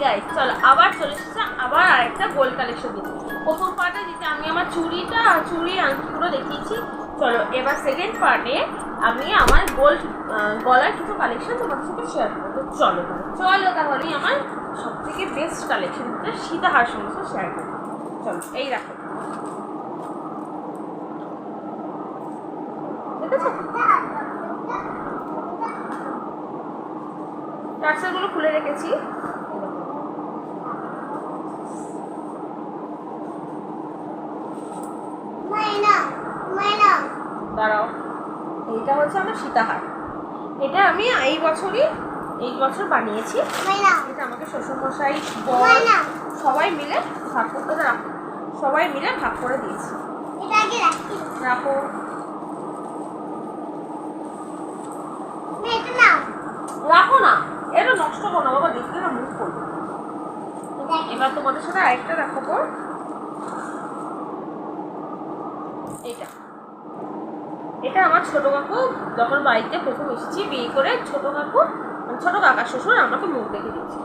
Guys চলো আবার চলে এসেছে আবার আরেকটা গোল্ড কালেকশন দিতে। প্রথম পার্টে যেটা আমি আমার চুড়িটা আর চুড়ি আংটিগুলো দেখিয়েছি, চলো এবার সেকেন্ড পার্টে আমি আমার গোল্ড গলার কিছু কালেকশন তোমাদের সাথে শেয়ার করবো। তো চলো তাহলেই আমার সব থেকে বেস্ট কালেকশনটা সীতাহার সমস্ত শেয়ার করবো। চলো এই দেখো, দেখেছো টার্সেলগুলো খুলে রেখেছি। দাঁড়াও, এইটা হচ্ছে আমার সীতাহার। এটা আমি এই বছর বানিয়েছি। এটা আমাকে শ্বশুরমশাই সবাই মিলে ভাগ করে ভাগ করে দিয়েছি। রাখো, রাখো না, এটা নষ্ট করো না বাবা, দেখলে না মুখ করবে। এবার তোমাদের সাথে আরেকটা দেখাবো। এটা আমার ছোট কাকু যখন বাড়িতে প্রথম এসেছি বিয়ে করে, ছোট কাকা শ্বশুর আমাকে মুখ দেখে দিয়েছে।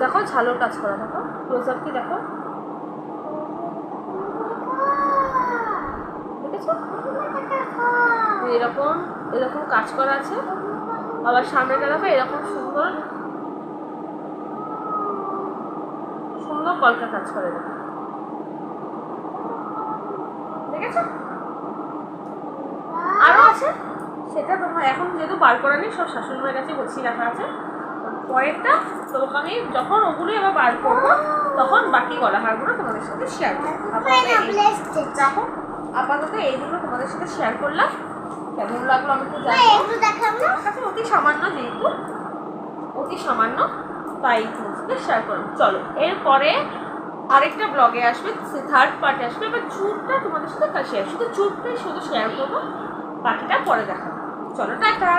দেখো ঝালোর কাজ করা, দেখো ক্লোজ আপ কি দেখো, দেখেছো এরকম এরকম কাজ করা আছে। আবার সামনেটা দেখো এরকম সুন্দর সুন্দর কলকা কাজ করে, দেখেছো আরো আছে। সেটা তোমার এখন যেহেতু বার করা নেই, সব শাশুড়ি মায়ের কাছে গুছিয়ে রাখা আছে। পরেরটা তোমাকে আমি যখন ওগুলোই আবার বার করবো তখন বাকি গলাহারগুলো তোমাদের সাথে শেয়ার করবো। দেখো আপাতত এইগুলো তোমাদের সাথে শেয়ার করলাম। কেমন লাগলো আমি তো জানি, আমার কাছে অতি সামান্য, যেহেতু অতি সামান্য তাই তোমাদের সাথে শেয়ার করলাম। চলো এরপরে আরেকটা ব্লগে আসবে, থার্ড পার্টে আসবে। এবার চুলটা তোমাদের সাথে শেয়ার, শুধু শেয়ার করবো, বাকিটা পরে দেখাবো। চলো টাটা।